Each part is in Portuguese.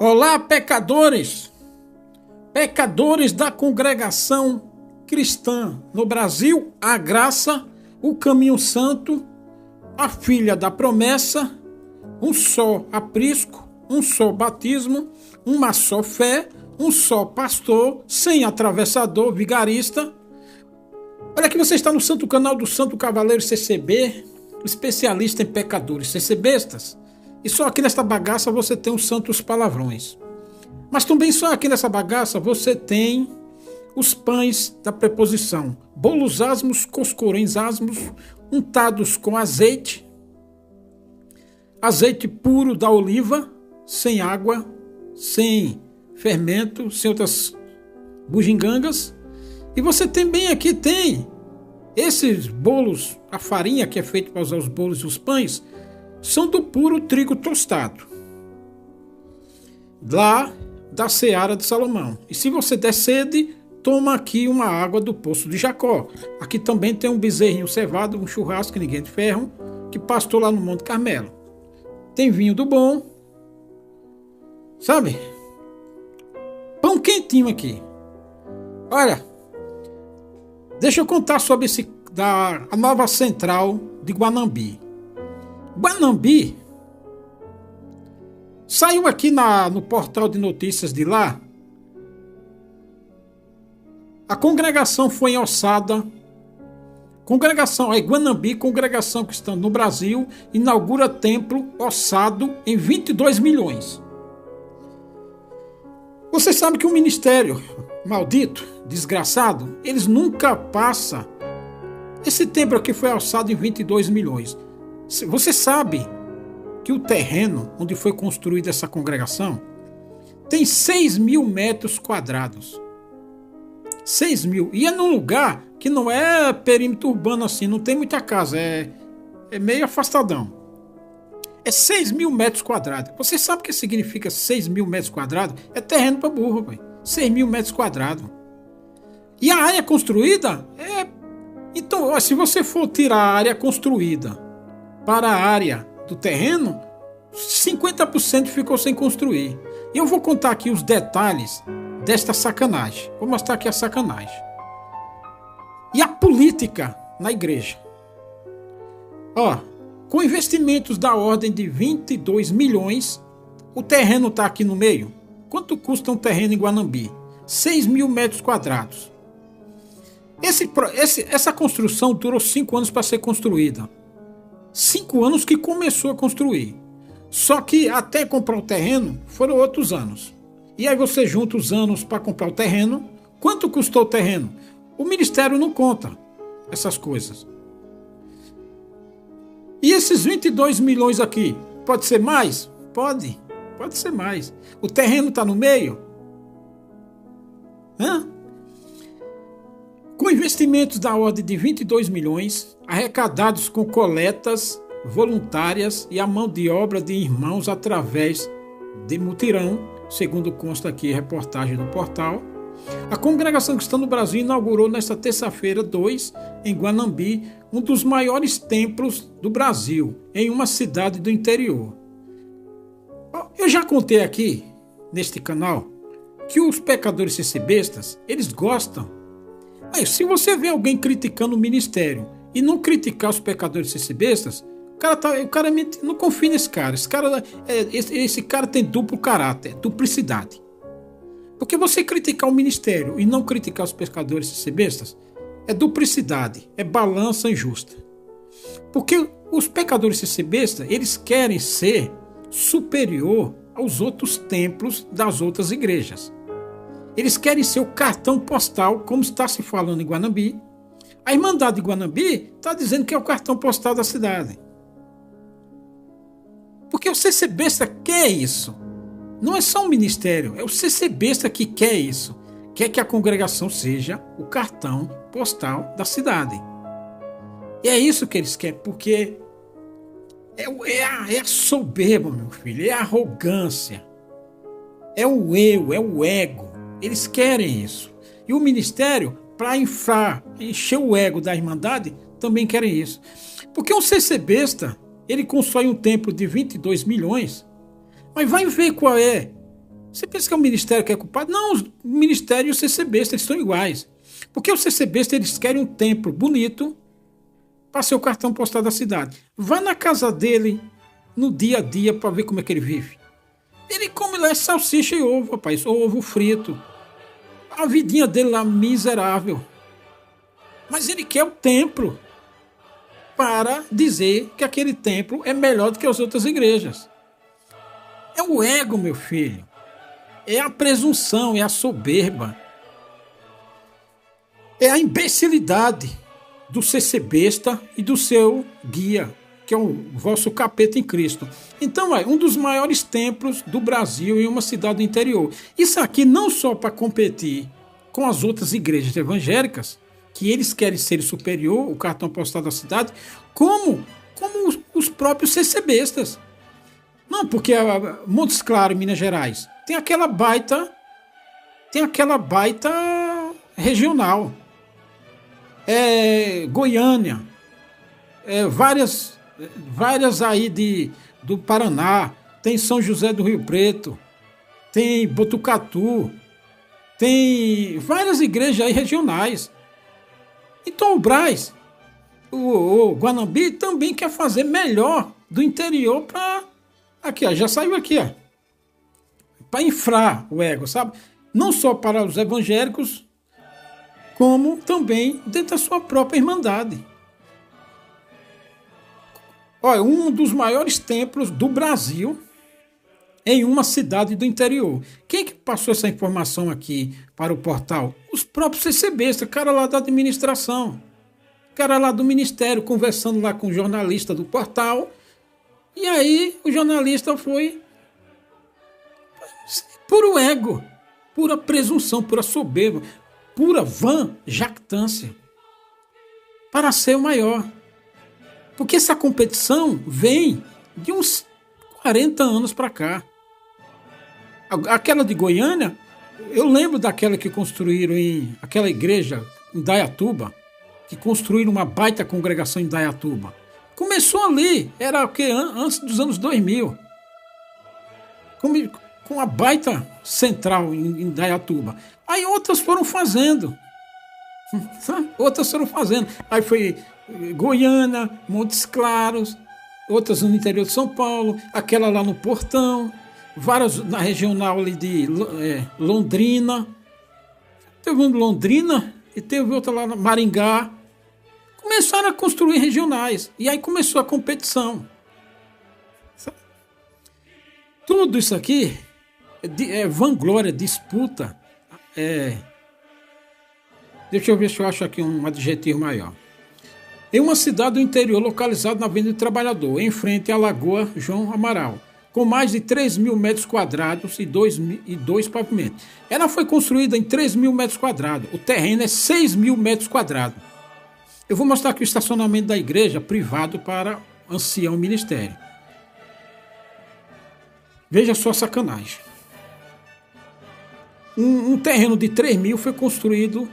Olá, pecadores! Pecadores da congregação cristã no Brasil, a graça, o caminho santo, a filha da promessa, um só aprisco, um só batismo, uma só fé, um só pastor, sem atravessador, vigarista. Olha que você está no santo canal do Santo Cavaleiro CCB, especialista em pecadores CCBistas. E só aqui nesta bagaça você tem os santos palavrões. Mas também só aqui nessa bagaça você tem os pães da preposição. Bolos asmos, coscorões asmos, untados com azeite. Azeite puro da oliva, sem água, sem fermento, sem outras bugigangas. E você também aqui tem esses bolos, a farinha que é feita para usar os bolos e os pães, são do puro trigo tostado, lá da seara de Salomão. E se você der sede, toma aqui uma água do poço de Jacó. Aqui também tem um bezerrinho cevado, um churrasco que ninguém de ferro, que pastou lá no Monte Carmelo. Tem vinho do bom, sabe? Pão quentinho aqui. Olha, deixa eu contar sobre a nova central de Guanambi. Guanambi saiu aqui no portal de notícias de lá. A congregação foi ossada. Guanambi, congregação cristã no Brasil, inaugura templo ossado em 22 milhões. Você sabe que o ministério maldito, desgraçado, eles nunca passam. Esse templo aqui foi ossado em 22 milhões. Você sabe que o terreno onde foi construída essa congregação tem 6 mil metros quadrados. 6 mil. E é num lugar que não é perímetro urbano assim, não tem muita casa, é meio afastadão. É 6 mil metros quadrados. Você sabe o que significa 6 mil metros quadrados? É terreno para burro, pai. 6 mil metros quadrados. E a área construída é... Então, se você for tirar a área construída para a área do terreno, 50% ficou sem construir. E eu vou contar aqui os detalhes desta sacanagem. Vou mostrar aqui a sacanagem. E a política na igreja. Com investimentos da ordem de 22 milhões, o terreno está aqui no meio. Quanto custa um terreno em Guanambi? 6 mil metros quadrados. Essa construção durou 5 anos para ser construída. 5 anos que começou a construir. Só que até comprar o terreno foram outros anos. E aí você junta os anos para comprar o terreno. Quanto custou o terreno? O ministério não conta essas coisas. E esses 22 milhões aqui, pode ser mais? Pode ser mais. O terreno está no meio? Com investimentos da ordem de 22 milhões, arrecadados com coletas voluntárias e a mão de obra de irmãos através de mutirão, segundo consta aqui a reportagem do portal, a Congregação Cristã no Brasil inaugurou nesta terça-feira 2, em Guanambi, um dos maiores templos do Brasil, em uma cidade do interior. Eu já contei aqui, neste canal, que os pecadores CCBistas, eles gostam. Se você vê alguém criticando o ministério e não criticar os pecadores CCBistas, o cara não confia nesse cara. Esse cara tem duplo caráter, duplicidade. Porque você criticar o ministério e não criticar os pecadores CCBistas é duplicidade, é balança injusta. Porque os pecadores CCBistas, eles querem ser superior aos outros templos das outras igrejas. Eles querem ser o cartão postal, como está se falando em Guanambi. A Irmandade de Guanambi está dizendo que é o cartão postal da cidade. Porque o CCBista quer isso. Não é só um ministério, é o CCBista que quer isso. Quer que a congregação seja o cartão postal da cidade. E é isso que eles querem, porque é a soberba, meu filho, é a arrogância. É o eu, é o ego. Eles querem isso. E o ministério, para encher o ego da Irmandade, também querem isso. Porque um CCBista, ele constrói um templo de 22 milhões, mas vai ver qual é Você pensa que é o Ministério que é culpado? Não, o Ministério e o CCBista, eles estão iguais. Porque o CCBista, eles querem um templo bonito para ser o cartão postal da cidade. Vá na casa dele, no dia a dia, para ver como é que ele vive. Ele come lá salsicha e ovo, rapaz, ovo frito. A vidinha dele lá, miserável. Mas ele quer o templo para dizer que aquele templo é melhor do que as outras igrejas. É o ego, meu filho. É a presunção, é a soberba. É a imbecilidade do CCBista e do seu guia, que é o vosso capeta em Cristo. Então, um dos maiores templos do Brasil em uma cidade do interior. Isso aqui não só para competir com as outras igrejas evangélicas, que eles querem ser superior, o cartão postal da cidade, como os próprios CCBistas. Não, porque Montes Claros, Minas Gerais, tem aquela baita regional. Goiânia, várias aí do Paraná, tem São José do Rio Preto, tem Botucatu, tem várias igrejas aí regionais. Então o Brás, o Guanambi também quer fazer melhor do interior para... Aqui, ó, já saiu aqui, ó. Para inflar o ego, sabe? Não só para os evangélicos, como também dentro da sua própria irmandade. Olha, um dos maiores templos do Brasil em uma cidade do interior. Quem que passou essa informação aqui para o portal? Os próprios CCBistas, cara lá da administração, cara lá do ministério, conversando lá com o jornalista do portal. E aí o jornalista foi puro ego, pura presunção, pura soberba, pura vã jactância para ser o maior. Porque essa competição vem de uns 40 anos para cá. Aquela de Goiânia, eu lembro daquela que construíram aquela igreja em Dayatuba, que construíram uma baita congregação em Dayatuba. Começou ali, era o que? Antes dos anos 2000. Com a baita central em Dayatuba. Aí outras foram fazendo. Aí foi Goiânia, Montes Claros, outras no interior de São Paulo, aquela lá no Portão, várias na regional ali de Londrina. Teve uma em Londrina e teve outra lá na Maringá. Começaram a construir regionais. E aí começou a competição. Tudo isso aqui é vanglória, disputa. Deixa eu ver se eu acho aqui um adjetivo maior. Em uma cidade do interior localizada na Avenida do Trabalhador, em frente à Lagoa João Amaral, com mais de 3 mil metros quadrados e dois pavimentos. Ela foi construída em 3 mil metros quadrados. O terreno é 6 mil metros quadrados. Eu vou mostrar aqui o estacionamento da igreja privado para ancião ministério. Veja só a sacanagem. Um terreno de 3 mil foi construído.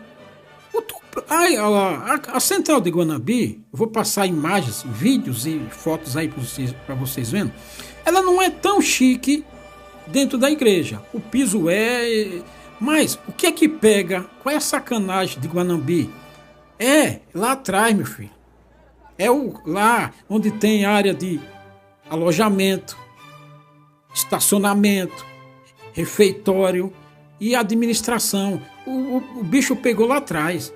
A central de Guanambi, eu vou passar imagens, vídeos e fotos aí para vocês verem. Ela não é tão chique dentro da igreja. O piso mas o que é que pega? Qual é a sacanagem de Guanambi? Lá atrás, meu filho. Lá onde tem área de alojamento, estacionamento, refeitório e administração. O bicho pegou lá atrás.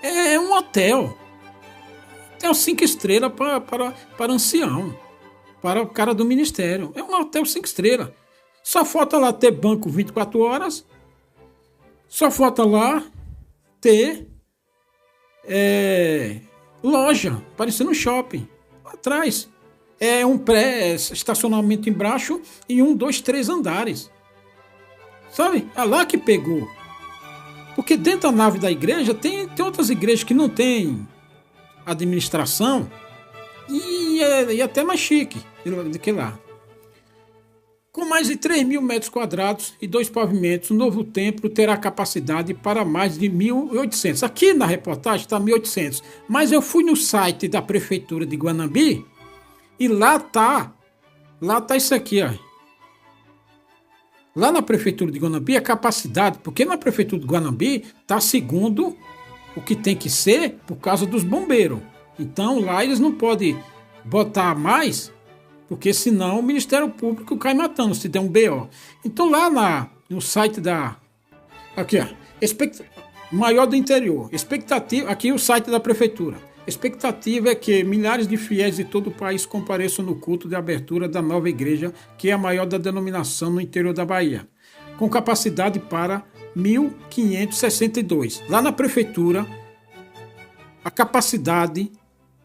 É um hotel. Hotel 5 estrelas para ancião, para o cara do ministério. É um hotel 5 estrelas. Só falta lá ter banco 24 horas. Só falta lá ter loja, parecendo um shopping. Lá atrás. É um estacionamento embaixo e 1, 2, 3 andares. Sabe? É lá que pegou. Porque dentro da nave da igreja tem outras igrejas que não tem administração e até mais chique do que lá. Com mais de 3 mil metros quadrados e 2 pavimentos, o novo templo terá capacidade para mais de 1.800. Aqui na reportagem está 1.800, mas eu fui no site da prefeitura de Guanambi e lá tá isso aqui, ó. Lá na prefeitura de Guanambi, a capacidade, porque na prefeitura de Guanambi está segundo o que tem que ser por causa dos bombeiros. Então lá eles não podem botar mais, porque senão o Ministério Público cai matando se der um BO. Então lá no site da... Aqui, ó. Maior do interior. Expectativa... Aqui é o site da prefeitura. Expectativa é que milhares de fiéis de todo o país compareçam no culto de abertura da nova igreja, que é a maior da denominação no interior da Bahia, com capacidade para 1.562. Lá na prefeitura, a capacidade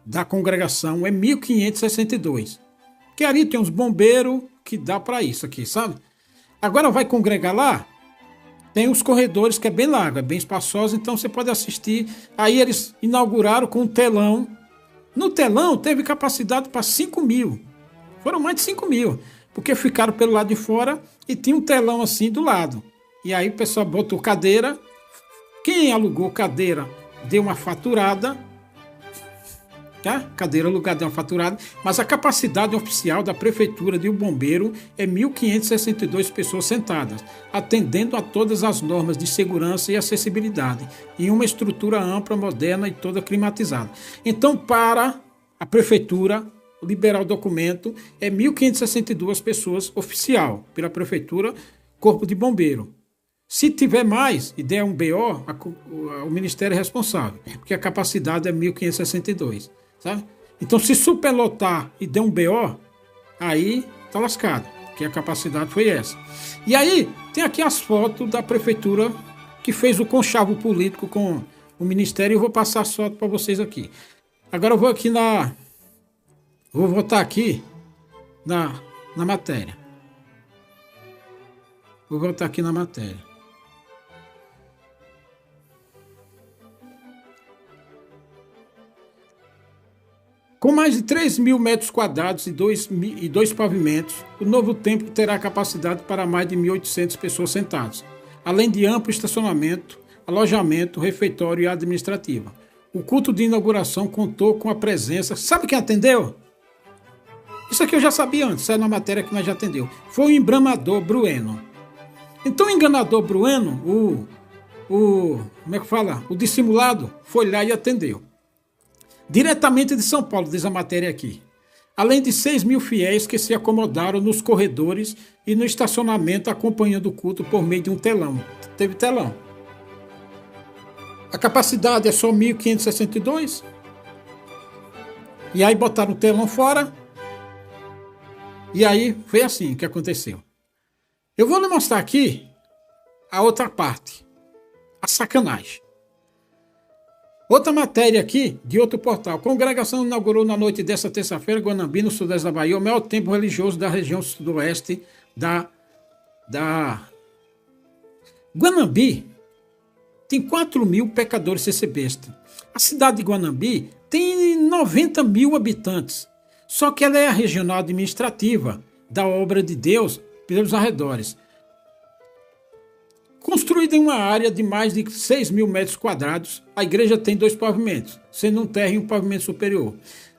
da congregação é 1.562. Que ali tem uns bombeiros que dá para isso aqui, sabe? Agora vai congregar lá, tem os corredores que é bem largo, é bem espaçoso, então você pode assistir. Aí eles inauguraram com um telão. No telão teve capacidade para 5.000. Foram mais de 5.000, porque ficaram pelo lado de fora e tinha um telão assim do lado. E aí o pessoal botou cadeira. Quem alugou cadeira deu uma faturada. Tá? Cadeira alugada deu uma faturada. Mas a capacidade oficial da prefeitura de O Bombeiro é 1.562 pessoas sentadas, atendendo a todas as normas de segurança e acessibilidade, em uma estrutura ampla, moderna e toda climatizada. Então, para a prefeitura liberar o documento, é 1.562 pessoas oficial, pela prefeitura, corpo de bombeiro. Se tiver mais e der um BO, o Ministério é responsável, porque a capacidade é 1.562, sabe? Então, se superlotar e der um BO, aí tá lascado, porque a capacidade foi essa. E aí, tem aqui as fotos da prefeitura que fez o conchavo político com o Ministério, e eu vou passar as fotos para vocês aqui. Agora eu vou aqui vou voltar aqui na matéria. Vou voltar aqui na matéria. Com mais de 3.000 metros quadrados e dois pavimentos, o novo templo terá capacidade para mais de 1.800 pessoas sentadas, além de amplo estacionamento, alojamento, refeitório e administrativa. O culto de inauguração contou com a presença... Sabe quem atendeu? Isso aqui eu já sabia antes, saiu na matéria que nós já atendeu. Foi o embramador Brueno. Então o enganador Brueno, como é que fala? O dissimulado, foi lá e atendeu. Diretamente de São Paulo, diz a matéria aqui. Além de 6.000 fiéis que se acomodaram nos corredores e no estacionamento acompanhando o culto por meio de um telão. Teve telão. A capacidade é só 1.562. E aí botaram o telão fora. E aí foi assim que aconteceu. Eu vou lhe mostrar aqui a outra parte. A sacanagem. Outra matéria aqui, de outro portal. A congregação inaugurou na noite desta terça-feira, Guanambi, no sudeste da Bahia, o maior templo religioso da região sudoeste da Guanambi. Tem 4.000 pecadores sem ser besta. A cidade de Guanambi tem 90.000 habitantes. Só que ela é a regional administrativa da obra de Deus pelos arredores. Construída em uma área de mais de 6.000 metros quadrados, a igreja tem 2 pavimentos, sendo um térreo e um pavimento superior.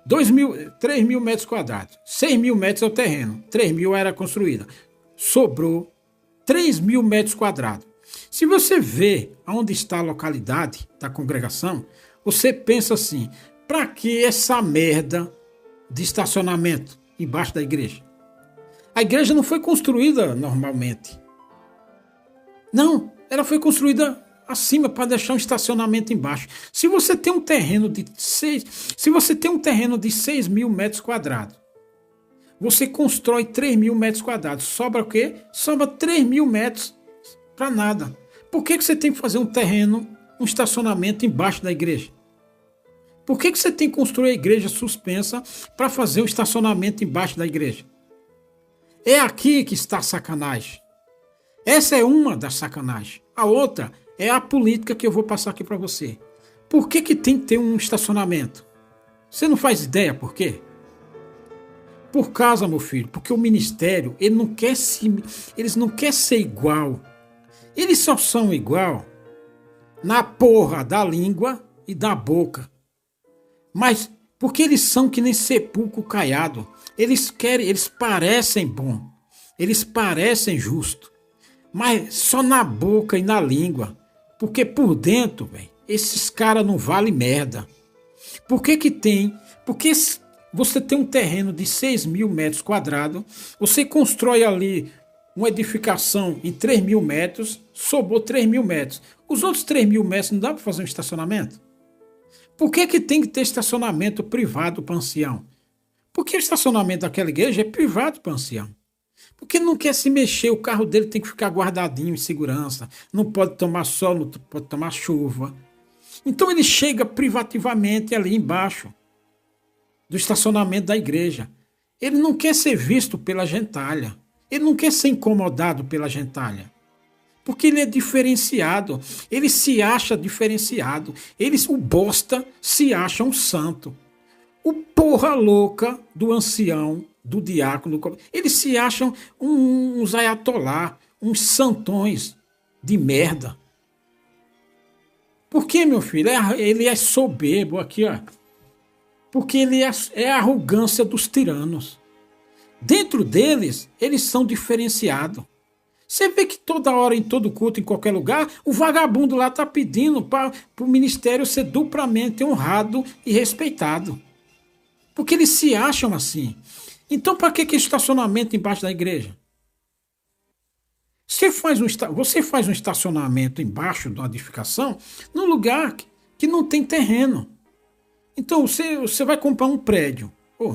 3.000 metros quadrados. 6.000 metros é o terreno, 3.000 era construída. Sobrou 3.000 metros quadrados. Se você vê onde está a localidade da congregação, você pensa assim, para que essa merda de estacionamento embaixo da igreja? A igreja não foi construída normalmente. Não, ela foi construída acima para deixar um estacionamento embaixo. Se você tem um terreno de 6.000 metros quadrados, você constrói 3.000 metros quadrados. Sobra o quê? Sobra 3.000 metros para nada. Por que você tem que fazer um terreno, um estacionamento embaixo da igreja? Por que você tem que construir a igreja suspensa para fazer um estacionamento embaixo da igreja? É aqui que está a sacanagem. Essa é uma das sacanagens. A outra é a política que eu vou passar aqui para você. Por que tem que ter um estacionamento? Você não faz ideia por quê? Por causa, meu filho, porque o ministério, eles não querem ser igual. Eles só são igual na porra da língua e da boca. Mas porque eles são que nem sepulcro caiado. Eles parecem bom. Eles parecem justos. mas só na boca e na língua. Porque por dentro, velho, esses caras não valem merda. Por que que tem? Porque você tem um terreno de 6.000 metros quadrados, você constrói ali uma edificação em 3.000 metros, sobrou 3.000 metros. Os outros 3.000 metros não dá para fazer um estacionamento? Por que que tem que ter estacionamento privado para ancião? Porque o estacionamento daquela igreja é privado para ancião. Porque não quer se mexer, o carro dele tem que ficar guardadinho em segurança, não pode tomar sol, não pode tomar chuva. Então ele chega privativamente ali embaixo do estacionamento da igreja. Ele não quer ser visto pela gentalha, ele não quer ser incomodado pela gentalha. Porque ele é diferenciado, ele se acha diferenciado, o bosta se acha um santo. O porra louca do ancião, do diácono, eles se acham uns ayatolá, uns santões de merda. Por que, meu filho? Ele é soberbo aqui, ó. Porque ele é a arrogância dos tiranos. Dentro deles, eles são diferenciados. Você vê que toda hora, em todo culto, em qualquer lugar, o vagabundo lá está pedindo para o ministério ser duplamente honrado e respeitado. Porque eles se acham assim. Então, para que estacionamento embaixo da igreja? Você faz um estacionamento embaixo de uma edificação num lugar que não tem terreno. Então, você vai comprar um prédio.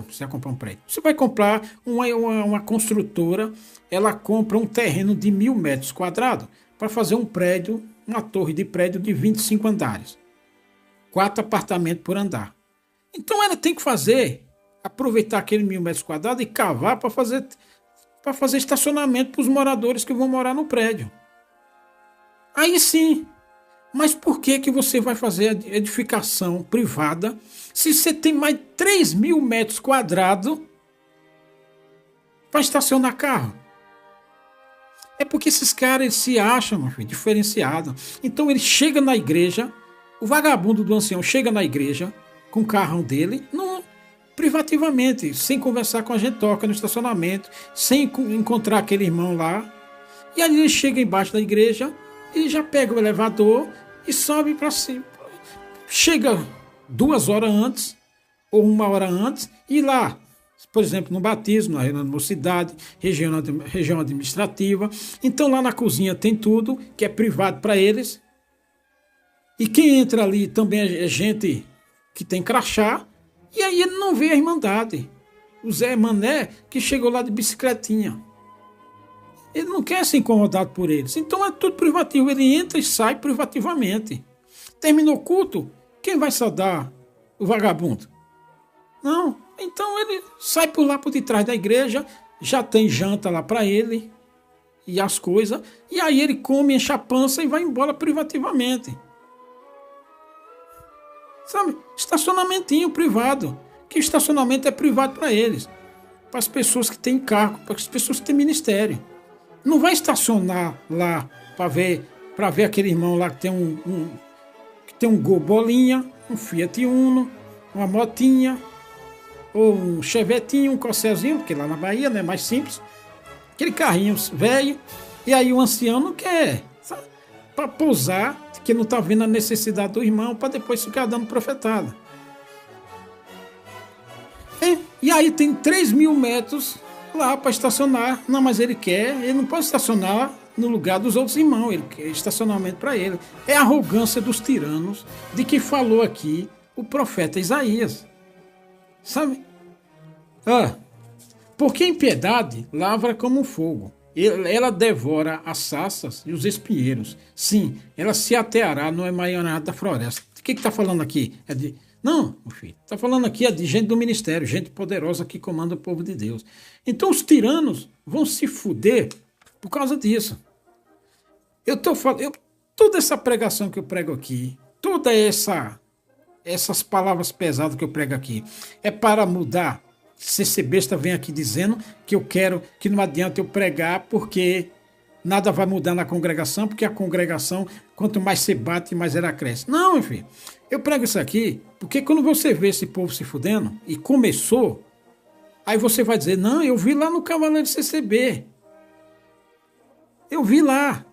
Você vai comprar uma construtora, ela compra um terreno de 1.000 metros quadrados para fazer um prédio, uma torre de prédio de 25 andares. 4 apartamentos por andar. Então ela tem que aproveitar aquele 1.000 metros quadrados e cavar para fazer estacionamento para os moradores que vão morar no prédio. Aí sim. Mas por que você vai fazer edificação privada se você tem mais 3.000 metros quadrados para estacionar carro? É porque esses caras eles se acham, meu filho, diferenciados. Então ele chega na igreja, o vagabundo do ancião chega na igreja com o carrão dele, privativamente, sem conversar com a gente, toca no estacionamento, sem encontrar aquele irmão lá. E aí ele chega embaixo da igreja e já pega o elevador e sobe para cima. Chega 2 horas antes, ou 1 hora antes, e lá, por exemplo, no batismo, na reunião de mocidade, região administrativa. Então lá na cozinha tem tudo, que é privado para eles. E quem entra ali também é gente que tem crachá, e aí ele não vê a irmandade. O Zé Mané, que chegou lá de bicicletinha. Ele não quer ser incomodado por eles. Então é tudo privativo. Ele entra e sai privativamente. Terminou o culto, quem vai saudar o vagabundo? Não. Então ele sai por lá por detrás da igreja, já tem janta lá para ele e as coisas. E aí ele come, enche a pança e vai embora privativamente. Sabe? Estacionamentinho privado. Que estacionamento é privado para eles. Para as pessoas que têm cargo, para as pessoas que têm ministério. Não vai estacionar lá para ver aquele irmão lá que tem um Gol bolinha, um Fiat Uno, uma motinha, ou um chevetinho, um corselzinho, porque lá na Bahia é mais simples. Aquele carrinho velho. E aí o ancião não quer, para pousar, que não está vendo a necessidade do irmão, para depois ficar dando profetada. E aí tem 3.000 metros lá para estacionar. Não, mas ele não pode estacionar no lugar dos outros irmãos, ele quer estacionamento para ele. É a arrogância dos tiranos de que falou aqui o profeta Isaías. Sabe? Porque a impiedade lavra como um fogo. Ela devora as saças e os espinheiros. Sim, ela se ateará no emaranhado da floresta. O que está falando aqui? Não, meu filho, está falando aqui de gente do ministério, gente poderosa que comanda o povo de Deus. Então os tiranos vão se fuder por causa disso. Toda essa pregação que eu prego aqui, essas palavras pesadas que eu prego aqui, é para mudar. CC Besta vem aqui dizendo que não adianta eu pregar porque nada vai mudar na congregação, porque a congregação, quanto mais você bate, mais ela cresce. Não, meu filho, eu prego isso aqui porque quando você vê esse povo se fudendo, e começou, aí você vai dizer, não, eu vi lá no Cavaleiro CCB. Eu vi lá.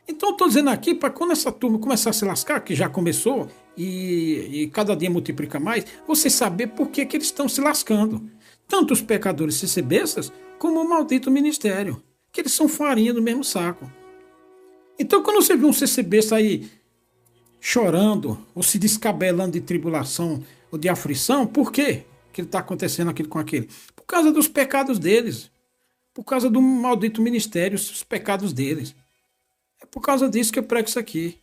Então, estou dizendo aqui, para quando essa turma começar a se lascar, que já começou, e cada dia multiplica mais, você saber por que eles estão se lascando. Tanto os pecadores CCBistas, como o maldito ministério, que eles são farinha do mesmo saco. Então, quando você vê um CCBista aí chorando, ou se descabelando de tribulação, ou de aflição, por quê que está acontecendo aquilo com aquele? Por causa dos pecados deles. Por causa do maldito ministério, os pecados deles. É por causa disso que eu prego isso aqui.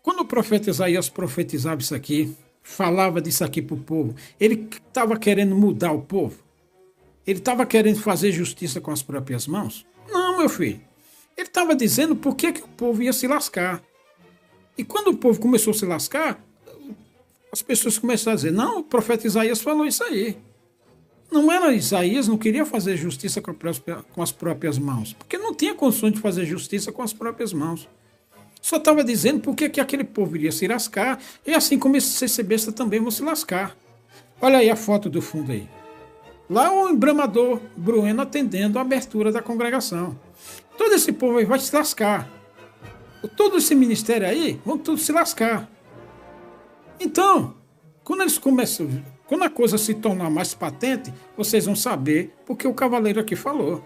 Quando o profeta Isaías profetizava isso aqui, falava disso aqui para o povo, ele estava querendo mudar o povo? Ele estava querendo fazer justiça com as próprias mãos? Não, meu filho. Ele estava dizendo por que o povo ia se lascar. E quando o povo começou a se lascar, as pessoas começaram a dizer, não, o profeta Isaías falou isso aí. Não era Isaías, não queria fazer justiça com as próprias mãos, porque não tinha condições de fazer justiça com as próprias mãos. Só estava dizendo por que aquele povo iria se lascar, e assim como esses CCBistas também vão se lascar. Olha aí a foto do fundo aí. Lá o embramador Brueno atendendo a abertura da congregação. Todo esse povo aí vai se lascar. Todo esse ministério aí vão tudo se lascar. Então, quando a coisa se tornar mais patente, vocês vão saber porque o cavaleiro aqui falou.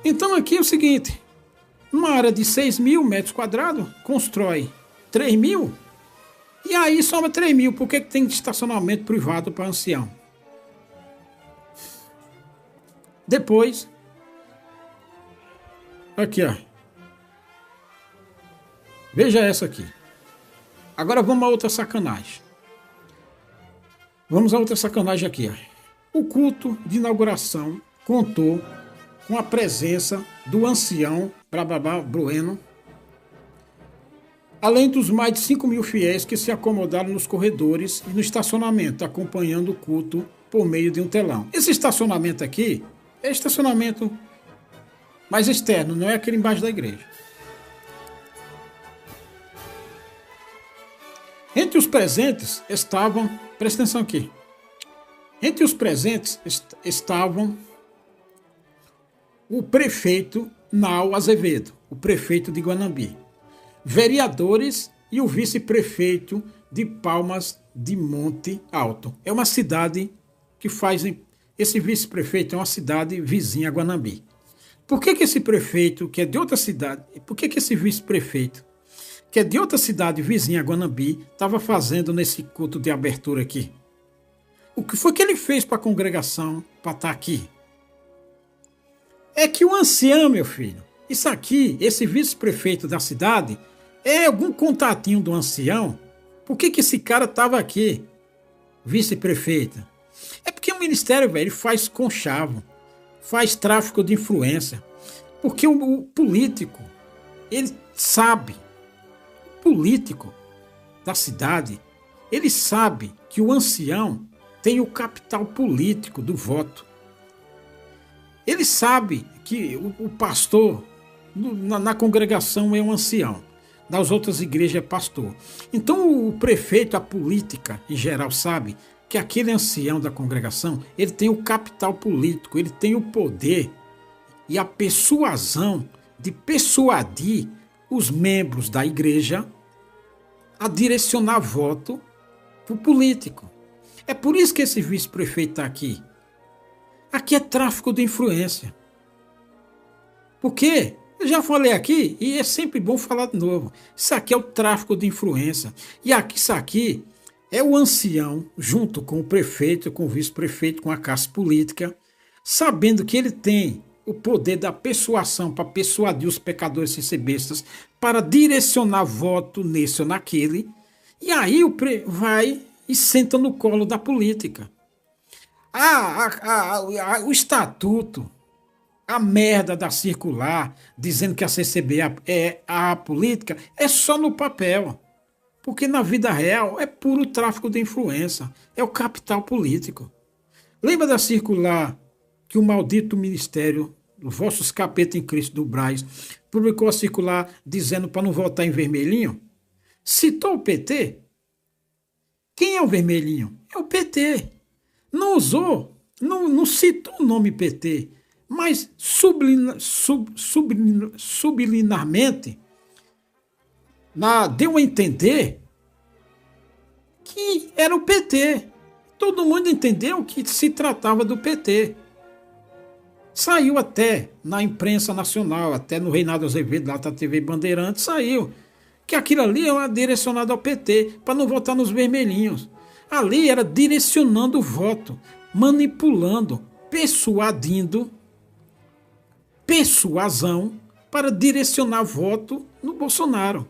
Então aqui é o seguinte, uma área de 6.000 metros quadrados, constrói 3.000, e aí sobra 3.000, por que tem estacionamento privado para ancião? Depois, aqui ó, veja essa aqui. Agora vamos a outra sacanagem. Vamos a outra sacanagem aqui. O culto de inauguração contou com a presença do ancião Brueno, além dos mais de 5.000 fiéis que se acomodaram nos corredores e no estacionamento, acompanhando o culto por meio de um telão. Esse estacionamento aqui é estacionamento mais externo, não é aquele embaixo da igreja. Entre os presentes estavam, presta atenção aqui, entre os presentes estavam o prefeito Nau Azevedo, o prefeito de Guanambi, vereadores e o vice-prefeito de Palmas de Monte Alto. É uma cidade que esse vice-prefeito é uma cidade vizinha a Guanambi. Por que esse prefeito, que é de outra cidade, por que esse vice-prefeito, que é de outra cidade vizinha a Guanambi, estava fazendo nesse culto de abertura aqui? O que foi que ele fez para a congregação para estar aqui? É que o ancião, meu filho, isso aqui, esse vice-prefeito da cidade, é algum contatinho do ancião? Por que esse cara estava aqui, vice-prefeito? É porque o ministério, velho, ele faz conchavo, faz tráfico de influência. Porque o político, ele sabe, político da cidade, ele sabe que o ancião tem o capital político do voto. Ele sabe que o pastor na congregação é um ancião, das outras igrejas é pastor. Então o prefeito, a política em geral sabe que aquele ancião da congregação, ele tem o capital político, ele tem o poder e a persuasão de persuadir os membros da igreja a direcionar voto para o político. É por isso que esse vice-prefeito está aqui. Aqui é tráfico de influência. Por quê? Eu já falei aqui e é sempre bom falar de novo. Isso aqui é o tráfico de influência. E aqui, isso aqui é o ancião, junto com o prefeito, com o vice-prefeito, com a classe política, sabendo que ele tem o poder da persuasão para persuadir os pecadores CCBistas para direcionar voto nesse ou naquele, e aí vai e senta no colo da política. O estatuto, a merda da circular, dizendo que a CCB é a política, é só no papel. Porque na vida real é puro tráfico de influência, é o capital político. Lembra da circular que o maldito ministério, vossos capeta em Cristo do Brás, publicou a circular dizendo para não votar em vermelhinho? Citou o PT? Quem é o vermelhinho? É o PT. Não usou, não citou o nome PT, mas subliminarmente deu a entender que era o PT. Todo mundo entendeu que se tratava do PT. Saiu até na imprensa nacional, até no Reinaldo Azevedo, lá da TV Bandeirantes, saiu que aquilo ali era direcionado ao PT, para não votar nos vermelhinhos. Ali era direcionando o voto, manipulando, persuadindo, persuasão para direcionar voto no Bolsonaro.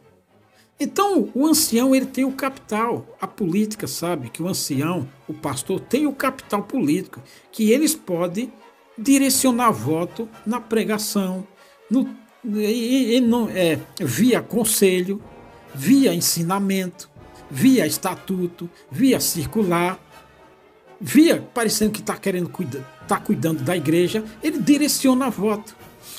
Então, o ancião, ele tem o capital. A política sabe que o ancião, o pastor, tem o capital político, que eles podem direcionar voto na pregação, via conselho, via ensinamento, via estatuto, via circular, via parecendo que está cuidando da igreja, ele direciona voto.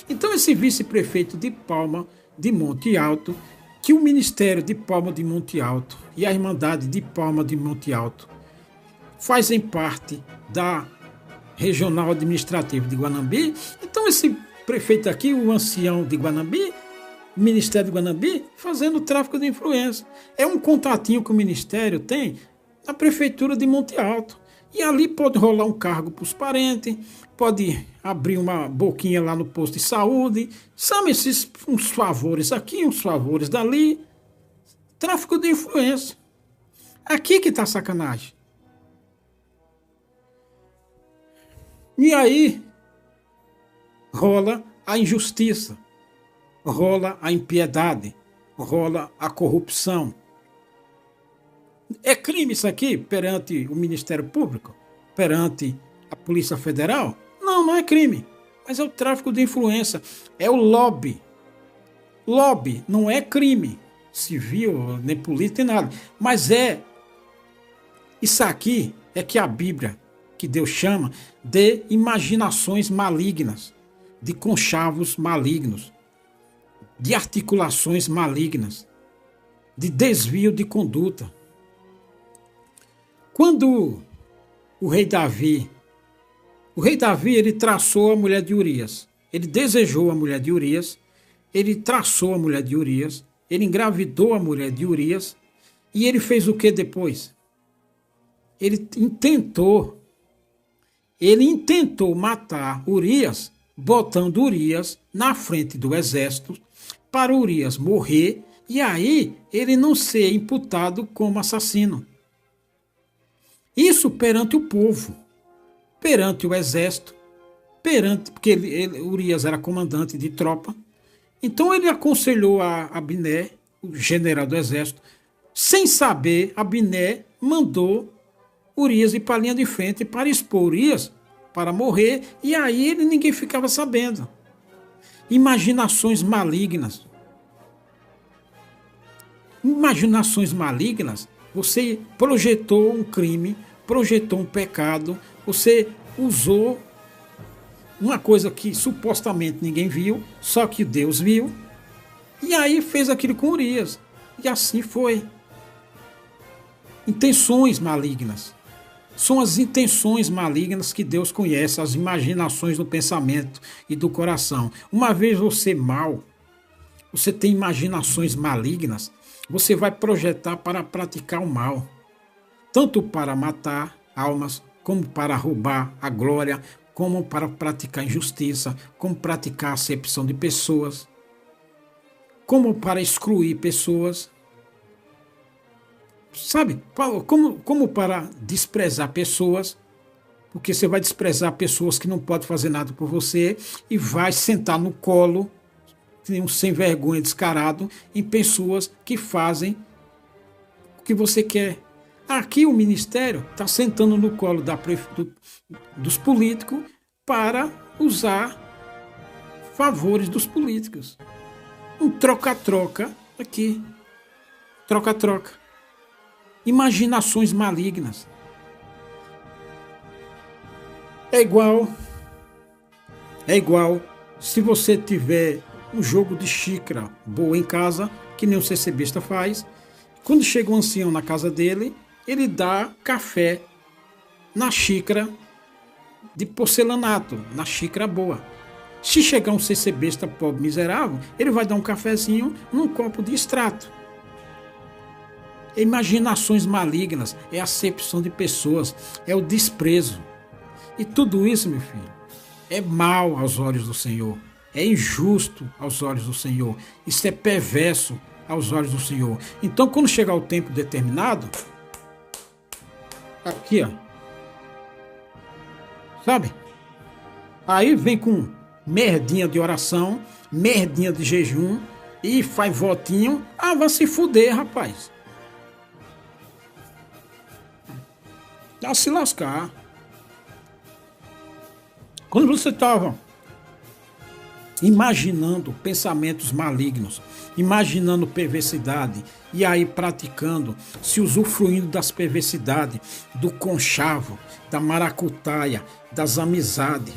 Então, esse vice-prefeito de Palma de Monte Alto, que o Ministério de Palma de Monte Alto e a Irmandade de Palma de Monte Alto fazem parte da Regional Administrativa de Guanambi. Então esse prefeito aqui, o ancião de Guanambi, o Ministério de Guanambi, fazendo tráfico de influência. É um contatinho que o Ministério tem na Prefeitura de Monte Alto. E ali pode rolar um cargo para os parentes, pode abrir uma boquinha lá no posto de saúde, sabe, uns favores aqui, uns favores dali. Tráfico de influência. Aqui que está a sacanagem. E aí rola a injustiça, rola a impiedade, rola a corrupção. É crime isso aqui perante o Ministério Público? Perante a Polícia Federal? Não, não é crime. Mas é o tráfico de influência. É o lobby. Lobby não é crime civil, nem político, nem nada. Mas isso aqui é que a Bíblia, que Deus chama de imaginações malignas, de conchavos malignos, de articulações malignas, de desvio de conduta. Quando o rei Davi, ele traçou a mulher de Urias, ele desejou a mulher de Urias, ele traçou a mulher de Urias, ele engravidou a mulher de Urias, e ele fez o que depois? Ele intentou matar Urias, botando Urias na frente do exército, para Urias morrer, e aí ele não ser imputado como assassino. Isso perante o povo, perante o exército, porque Urias era comandante de tropa. Então ele aconselhou a Abner, o general do exército, sem saber, Abner mandou Urias ir para a linha de frente para expor Urias para morrer, e aí ninguém ficava sabendo. Imaginações malignas. Imaginações malignas. Você projetou um crime, projetou um pecado, você usou uma coisa que supostamente ninguém viu, só que Deus viu, e aí fez aquilo com Urias. E assim foi. Intenções malignas. São as intenções malignas que Deus conhece, as imaginações do pensamento e do coração. Uma vez você mal, você tem imaginações malignas, você vai projetar para praticar o mal, tanto para matar almas, como para roubar a glória, como para praticar injustiça, como praticar acepção de pessoas, como para excluir pessoas, sabe? Como para desprezar pessoas, porque você vai desprezar pessoas que não podem fazer nada por você e vai sentar no colo, um sem vergonha descarado, em pessoas que fazem o que você quer. Aqui o ministério está sentando no colo dos políticos para usar favores dos políticos. Um troca-troca aqui. Troca-troca. Imaginações malignas. É igual se você tiver um jogo de xícara boa em casa, que nem o CCBista faz. Quando chega um ancião na casa dele, ele dá café na xícara de porcelanato, na xícara boa. Se chegar um CCBista pobre miserável, ele vai dar um cafezinho num copo de extrato. Imaginações malignas, é a acepção de pessoas, é o desprezo. E tudo isso, meu filho, é mal aos olhos do Senhor. É injusto aos olhos do Senhor. Isso é perverso aos olhos do Senhor. Então, quando chegar o tempo determinado, aqui, ó, sabe? Aí vem com merdinha de oração, merdinha de jejum e faz votinho. Ah, vai se fuder, rapaz. Vai se lascar. Quando você estava imaginando pensamentos malignos, imaginando perversidade e aí praticando, se usufruindo das perversidades, do conchavo, da maracutaia, das amizades,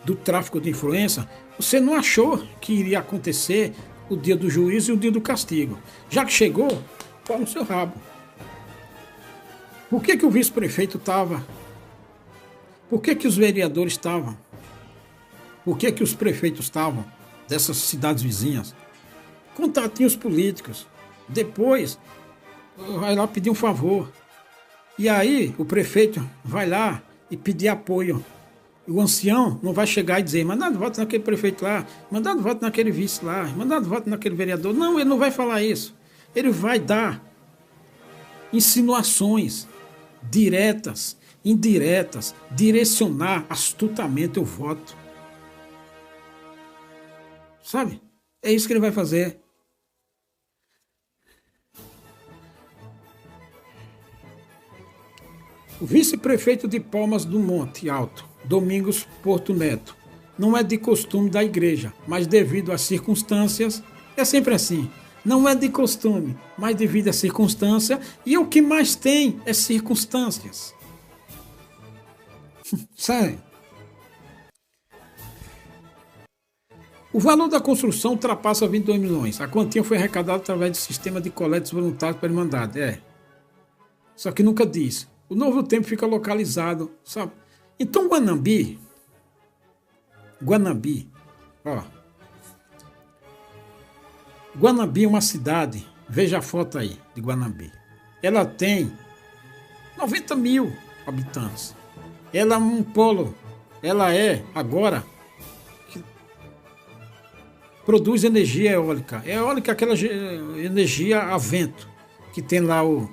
do tráfico de influência, você não achou que iria acontecer o dia do juízo e o dia do castigo. Já que chegou, pôr no seu rabo. Por que o vice-prefeito estava? Por que os vereadores estavam? Por que os prefeitos estavam dessas cidades vizinhas? Contatinhos políticos. Depois, vai lá pedir um favor. E aí, o prefeito vai lá e pedir apoio. O ancião não vai chegar e dizer, mandado voto naquele prefeito lá, mandado voto naquele vice lá, mandado voto naquele vereador. Não, ele não vai falar isso. Ele vai dar insinuações diretas, indiretas, direcionar astutamente o voto. Sabe? É isso que ele vai fazer. O vice-prefeito de Palmas do Monte Alto, Domingos Porto Neto, não é de costume da igreja, mas devido às circunstâncias, é sempre assim. Não é de costume, mas devido à circunstância, e o que mais tem é circunstâncias. Sério. O valor da construção ultrapassa 22 milhões. A quantia foi arrecadada através do sistema de coletas voluntários para Irmandade. Só que nunca diz. O Novo Tempo fica localizado, sabe? Então Guanambi, ó. Guanambi é uma cidade, veja a foto aí de Guanambi. Ela tem 90 mil habitantes. Ela é um polo, ela é agora produz energia eólica. Eólica é aquela energia a vento, que tem lá o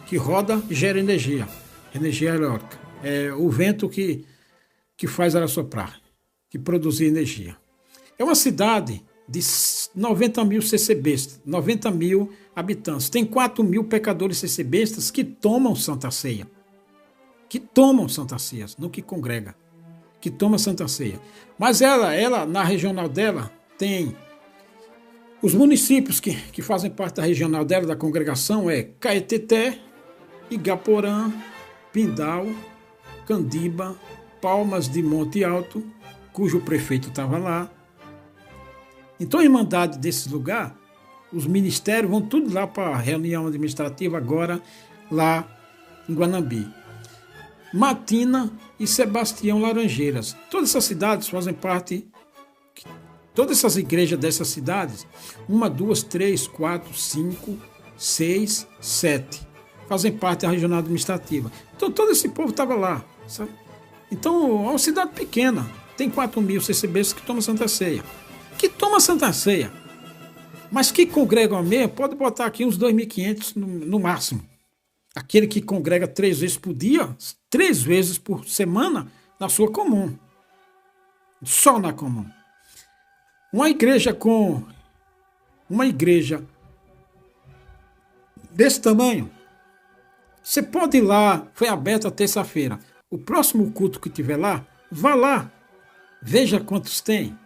que roda e gera energia. Energia eólica. É o vento que faz ela soprar, que produz energia. É uma cidade de 90 mil CCBistas, 90 mil habitantes. Tem 4 mil pecadores CCBistas que tomam Santa Ceia. Que tomam Santa Ceia, não que congrega. Que toma Santa Ceia. Mas ela na regional dela, tem os municípios que fazem parte da regional dela, da congregação, é Caeteté, Igaporã, Pindal, Candiba, Palmas de Monte Alto, cujo prefeito estava lá. Então a Irmandade desse lugar, os ministérios vão tudo lá para a reunião administrativa agora, lá em Guanambi. Matina e Sebastião Laranjeiras. Todas essas cidades fazem parte. Todas essas igrejas dessas cidades, 1, 2, 3, 4, 5, 6, 7, fazem parte da regional administrativa. Então todo esse povo estava lá, sabe? Então é uma cidade pequena, tem 4 mil CCBs que tomam Santa Ceia. Que toma Santa Ceia, mas que congregam mesmo, pode botar aqui uns 2.500 no máximo. Aquele que congrega 3 vezes por dia, 3 vezes por semana, na sua comum. Só na comum. Uma igreja desse tamanho, você pode ir lá, foi aberta terça-feira. O próximo culto que tiver lá, vá lá, veja quantos tem.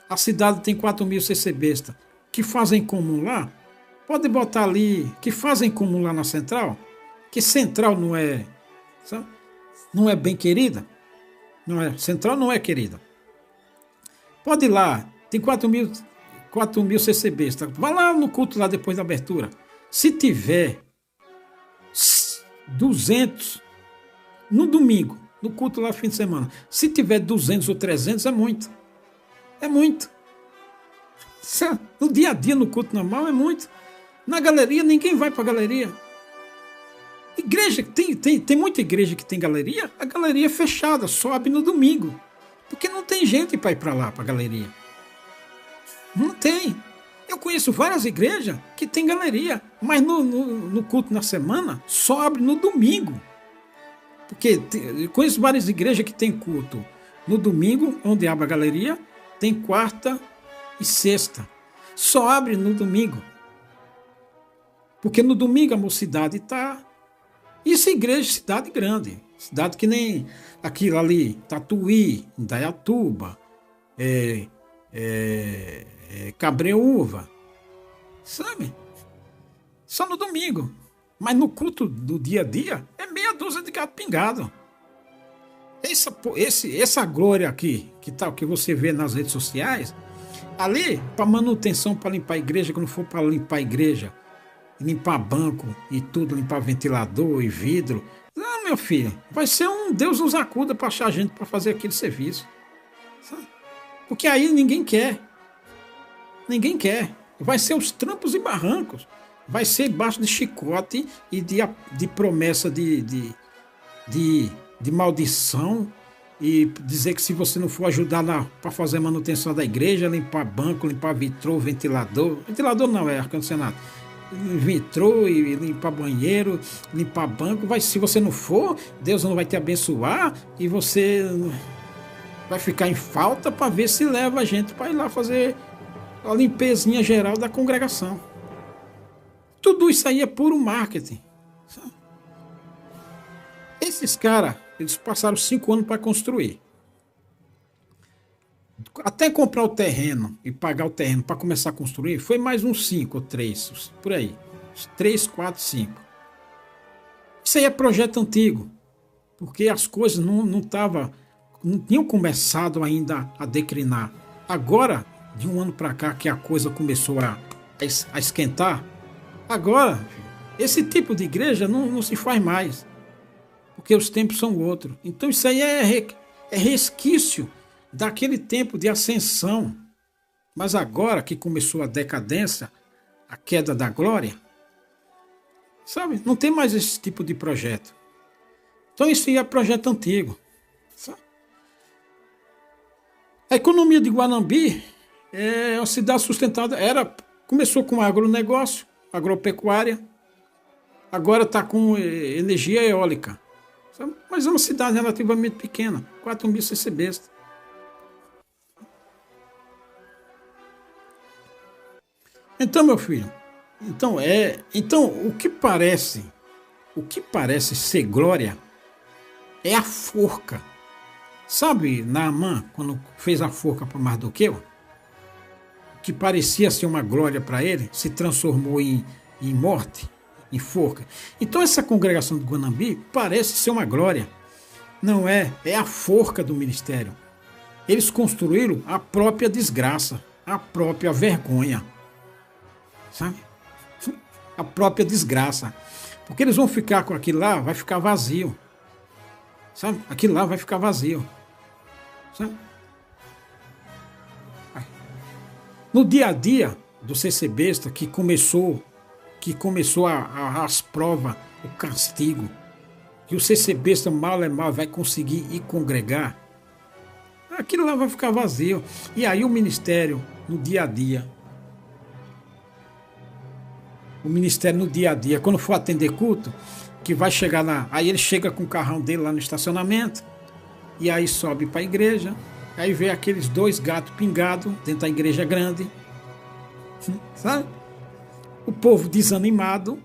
A cidade tem 4 mil CCBistas que fazem comum lá. Pode botar ali, que fazem comum lá na central, que central não é, sabe? Não é bem querida. Não é, central não é querida. Pode ir lá. Tem 4 mil CCBistas. Vá lá no culto lá depois da abertura. Se tiver 200 no domingo, no culto lá fim de semana. Se tiver 200 ou 300, é muito. É muito. No dia a dia, no culto normal, é muito. Na galeria, ninguém vai para a galeria. Igreja, tem muita igreja que tem galeria, a galeria é fechada, só abre no domingo. Porque não tem gente para ir para lá, para a galeria. Não tem. Eu conheço várias igrejas que tem galeria, mas no culto na semana só abre no domingo. Porque eu conheço várias igrejas que tem culto no domingo, onde abre a galeria, tem quarta e sexta. Só abre no domingo. Porque no domingo a mocidade está. Isso é igreja, cidade grande. Cidade que nem aquilo ali, Tatuí, Indaiatuba, Cabreúva. Sabe? Só no domingo. Mas no culto do dia a dia é meia dúzia de gato pingado. Essa glória aqui, que você vê nas redes sociais, ali, para manutenção, para limpar a igreja, quando for para limpar a igreja, limpar banco e tudo, limpar ventilador e vidro. Não, meu filho, vai ser um Deus nos acuda para achar gente para fazer aquele serviço. Sabe? Porque aí ninguém quer. Ninguém quer. Vai ser os trampos e barrancos. Vai ser embaixo de chicote e de promessa de maldição e dizer que se você não for ajudar para fazer a manutenção da igreja, limpar banco, limpar vitrô, ventilador não, é ar-condicionado, vitrô e limpar banheiro, limpar banco, se você não for, Deus não vai te abençoar e você vai ficar em falta para ver se leva a gente para ir lá fazer a limpezinha geral da congregação. Tudo isso aí é puro marketing. Sabe? Esses caras, eles passaram 5 anos para construir. Até comprar o terreno e pagar o terreno para começar a construir, foi mais uns 5 ou 3, por aí. 3, 4, 5. Isso aí é projeto antigo, porque as coisas não tinham começado ainda a declinar. Agora, de um ano para cá, que a coisa começou a esquentar, agora, esse tipo de igreja não se faz mais, porque os tempos são outros. Então isso aí é resquício daquele tempo de ascensão. Mas agora que começou a decadência, a queda da glória, sabe? Não tem mais esse tipo de projeto. Então isso aí é projeto antigo. Sabe? A economia de Guanambi é uma cidade sustentada. Começou com agronegócio, agropecuária, agora está com energia eólica. Sabe? Mas é uma cidade relativamente pequena, 4.000 CCBs. Então, meu filho, então o que parece ser glória é a forca. Sabe, Naamã, quando fez a forca para Mardoqueu, que parecia ser uma glória para ele, se transformou em morte, em forca. Então essa congregação de Guanambi parece ser uma glória. Não é a forca do ministério. Eles construíram a própria desgraça, a própria vergonha. Sabe? A própria desgraça. Porque eles vão ficar com aquilo lá, vai ficar vazio. Sabe? Aquilo lá vai ficar vazio. Sabe? No dia a dia do CC Besta, que começou as provas, o castigo, que o CC Besta mal vai conseguir ir congregar, aquilo lá vai ficar vazio. E aí o ministério, no dia a dia, quando for atender culto, que vai chegar lá, aí ele chega com o carrão dele lá no estacionamento, e aí sobe para a igreja, aí vê aqueles 2 gatos pingados dentro da igreja grande, sabe? O povo desanimado,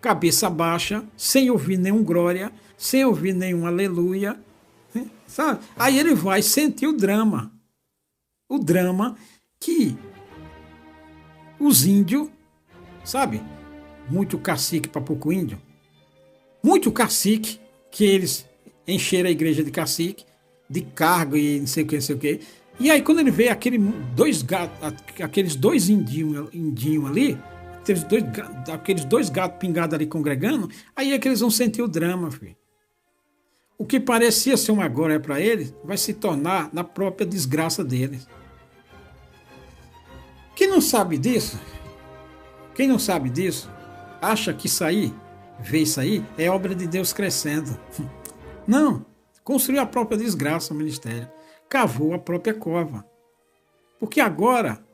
cabeça baixa, sem ouvir nenhum glória, sem ouvir nenhum aleluia, sabe? Aí ele vai sentir o drama que os índios, sabe? Muito cacique para pouco índio, muito cacique, que eles encheram a igreja de cacique, de cargo e não sei o que. E aí quando ele vê aqueles 2 indinhos ali, aqueles dois gatos pingados ali congregando, aí é que eles vão sentir o drama, filho. o que parecia ser uma glória para eles vai se tornar na própria desgraça deles. Quem não sabe disso, acha que isso aí, ver isso aí, é obra de Deus crescendo. Não, construiu a própria desgraça o ministério, cavou a própria cova. Porque agora,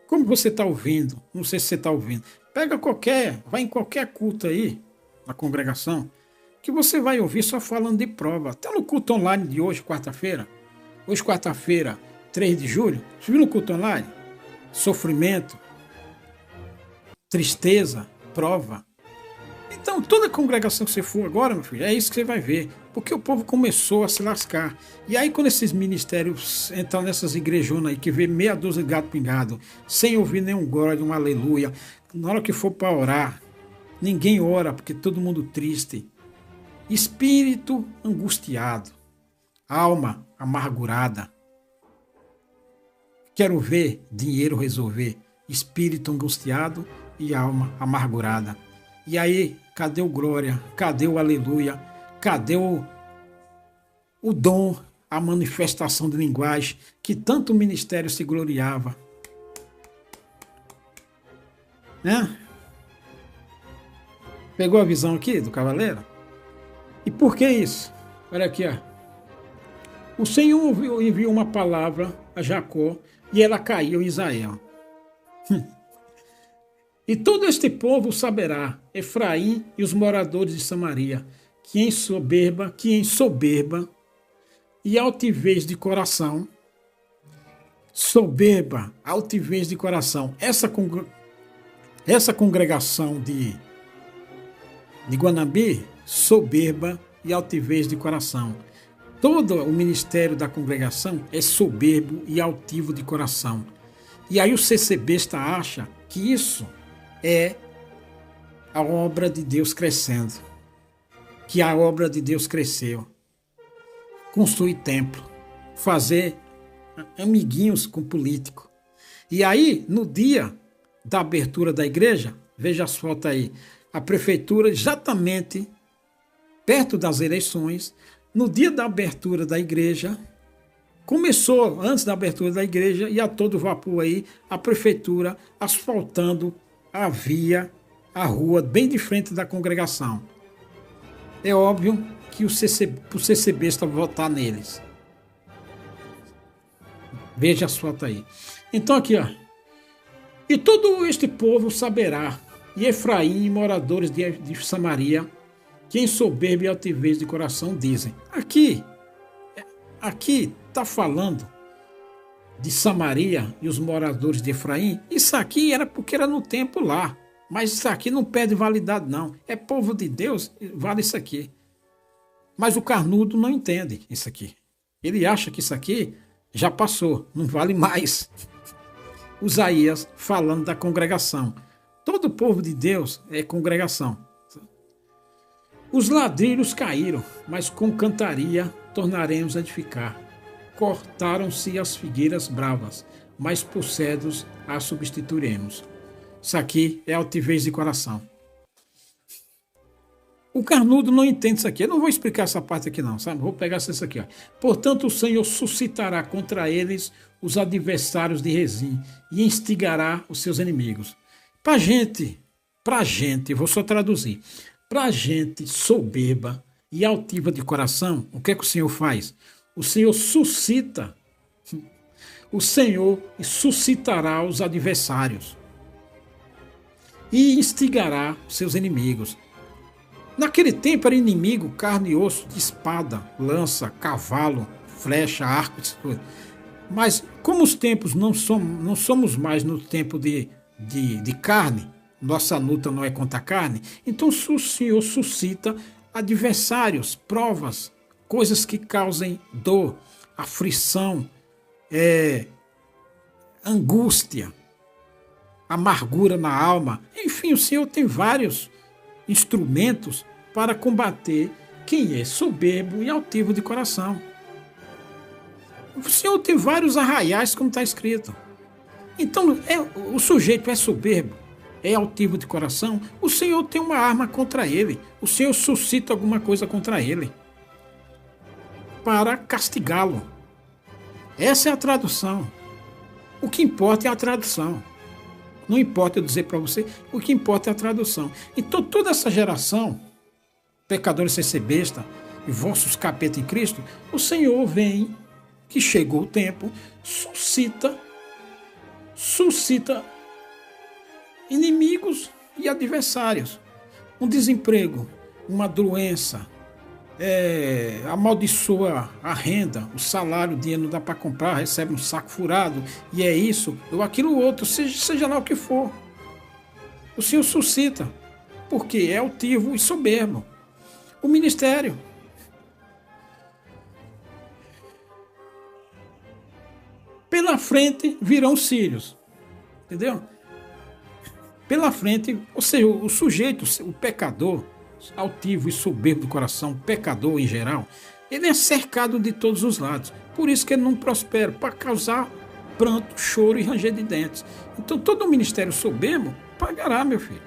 como você está ouvindo, não sei se você está ouvindo, vai em qualquer culto aí, na congregação, que você vai ouvir só falando de prova. Até no culto online de hoje, quarta-feira, 3 de julho, você viu no culto online? Sofrimento, tristeza, prova. Então, toda congregação que você for agora, meu filho, é isso que você vai ver. Porque o povo começou a se lascar. E aí, quando esses ministérios entram nessas igrejonas aí, que vê meia dúzia de gato pingado, sem ouvir nenhum glória, um aleluia, na hora que for para orar, ninguém ora, porque todo mundo triste. Espírito angustiado, alma amargurada. Quero ver dinheiro resolver. Espírito angustiado e alma amargurada. E aí, cadê o glória? Cadê o aleluia? Cadê o dom, a manifestação de linguagem que tanto o ministério se gloriava? Né? Pegou a visão aqui do cavaleiro? E por que isso? Olha aqui, ó. O Senhor enviou uma palavra a Jacó e ela caiu em Israel. E todo este povo saberá, Efraim e os moradores de Samaria, que em soberba e altivez de coração, essa congregação de Guanambi, soberba e altivez de coração. Todo o ministério da congregação é soberbo e altivo de coração. E aí o CCBista acha que isso é a obra de Deus crescendo. Que a obra de Deus cresceu. Construir templo. Fazer amiguinhos com político. E aí, no dia da abertura da igreja, veja as fotos aí, a prefeitura exatamente perto das eleições, no dia da abertura da igreja, começou antes da abertura da igreja e a todo vapor aí, a prefeitura asfaltando a via, a rua, bem de frente da congregação. É óbvio que o CCB está votar neles. Veja as fotos aí. Então aqui, ó. E todo este povo saberá, e Efraim e moradores de Samaria, que em soberba e altivez de coração dizem. Aqui está falando de Samaria e os moradores de Efraim. Isso aqui era porque era no tempo lá. Mas isso aqui não perde validade, não. É povo de Deus, vale isso aqui. Mas o carnudo não entende isso aqui. Ele acha que isso aqui já passou, não vale mais. Usaías falando da congregação. Todo povo de Deus é congregação. Os ladrilhos caíram, mas com cantaria tornaremos a edificar. Cortaram-se as figueiras bravas, mas por cedros as substituiremos. Isso aqui é altivez de coração. O carnudo não entende isso aqui. Eu não vou explicar essa parte aqui não, sabe? Vou pegar isso aqui, ó. Portanto, o Senhor suscitará contra eles os adversários de Rezim e instigará os seus inimigos. Pra gente, vou só traduzir. Pra gente soberba e altiva de coração, o que é que o Senhor faz? O Senhor suscitará os adversários e instigará os seus inimigos. Naquele tempo era inimigo, carne e osso, de espada, lança, cavalo, flecha, arco, mas como os tempos não somos mais no tempo de carne, nossa luta não é contra a carne, então o Senhor suscita adversários, provas, coisas que causem dor, aflição, angústia, amargura na alma. Enfim, o Senhor tem vários instrumentos para combater quem é soberbo e altivo de coração. O Senhor tem vários arraiais, como está escrito. Então, o sujeito é soberbo, é altivo de coração, o Senhor tem uma arma contra ele. O Senhor suscita alguma coisa contra ele para castigá-lo. Essa é a tradução. O que importa é a tradução. Não importa eu dizer para você, o que importa é a tradução. Então toda essa geração, pecadores sem ser besta, e vossos capeta em Cristo, o Senhor vem, que chegou o tempo, suscita inimigos e adversários. Um desemprego, uma doença, amaldiçoa a renda, o salário, o dinheiro não dá para comprar, recebe um saco furado, e é isso, ou aquilo outro, seja lá o que for. O Senhor suscita, porque é altivo e soberbo. O ministério. Pela frente virão sírios. Entendeu? Pela frente, ou seja, o sujeito, o pecador, altivo e soberbo do coração, o pecador em geral, ele é cercado de todos os lados. Por isso que ele não prospera, para causar pranto, choro e ranger de dentes. Então todo o ministério soberbo pagará, meu filho.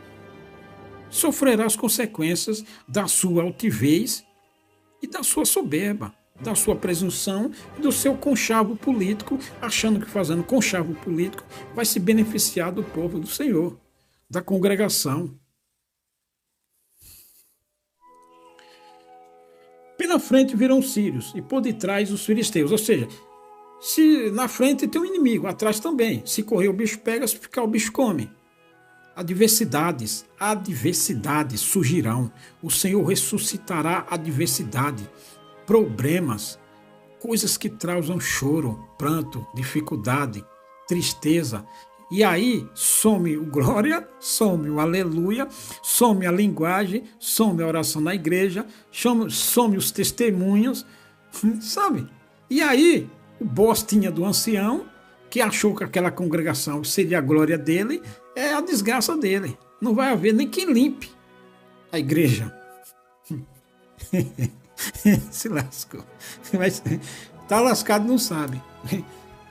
Sofrerá as consequências da sua altivez e da sua soberba, da sua presunção e do seu conchavo político, achando que fazendo conchavo político vai se beneficiar do povo do Senhor, da congregação. Pela frente virão os sírios e por detrás os filisteus. Ou seja, se na frente tem um inimigo, atrás também. Se correr o bicho pega, se ficar o bicho come. Adversidades surgirão. O Senhor ressuscitará adversidade, problemas, coisas que causam choro, pranto, dificuldade, tristeza. E aí some o glória, some o aleluia, some a linguagem, some a oração na igreja, some os testemunhos, sabe? E aí o bostinha do ancião, que achou que aquela congregação seria a glória dele, é a desgraça dele. Não vai haver nem quem limpe a igreja. Se lascou. Mas tá lascado, não sabe.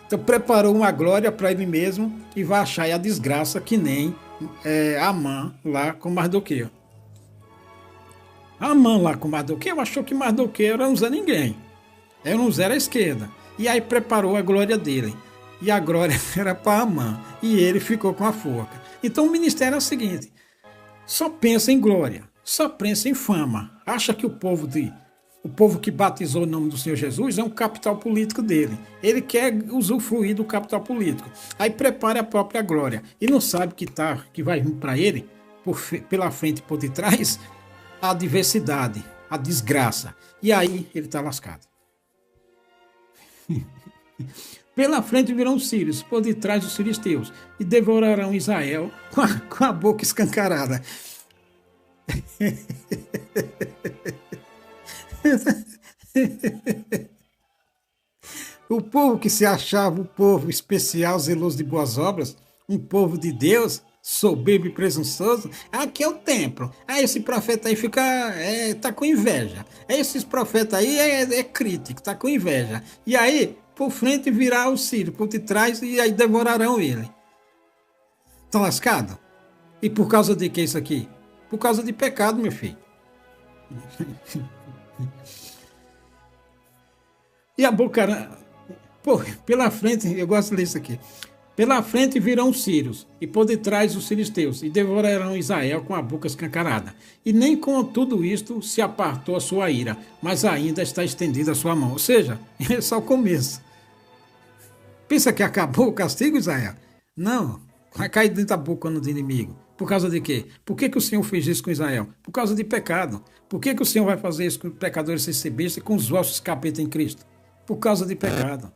Então preparou uma glória para ele mesmo e vai achar aí a desgraça que nem Amã lá com Mardoqueu. Amã lá com Mardoqueu achou que Mardoqueu era um Zé Ninguém. Era um Zé à esquerda. E aí preparou a glória dele. E a glória era para Amã. E ele ficou com a forca. Então o ministério é o seguinte: só pensa em glória, só pensa em fama. Acha que o povo que batizou o nome do Senhor Jesus é um capital político dele. Ele quer usufruir do capital político. Aí prepara a própria glória. E não sabe que vai vir para ele, pela frente e por detrás, a adversidade, a desgraça. E aí ele está lascado. Pela frente virão os sírios, por detrás os filisteus, e devorarão Israel com a boca escancarada. O povo que se achava o povo especial, zeloso de boas obras, um povo de Deus, soberbo e presunçoso, aqui é o templo. Aí esse profeta aí tá com inveja. Esses profetas aí é crítico, tá com inveja. E aí, por frente virá o sírio, por detrás, e aí devorarão ele. Tá lascado? E por causa de que isso aqui? Por causa de pecado, meu filho. E a boca... Pô, pela frente, eu gosto de ler isso aqui. Pela frente virão os sírios, e por detrás os filisteus, e devorarão Israel com a boca escancarada. E nem com tudo isto se apartou a sua ira, mas ainda está estendida a sua mão. Ou seja, é só o começo. Pensa que acabou o castigo, Israel? Não, vai cair dentro da boca do inimigo. Por causa de quê? Por que o Senhor fez isso com Israel? Por causa de pecado. Por que o Senhor vai fazer isso com pecadores sem ser besta e com os vossos capeta em Cristo? Por causa de pecado.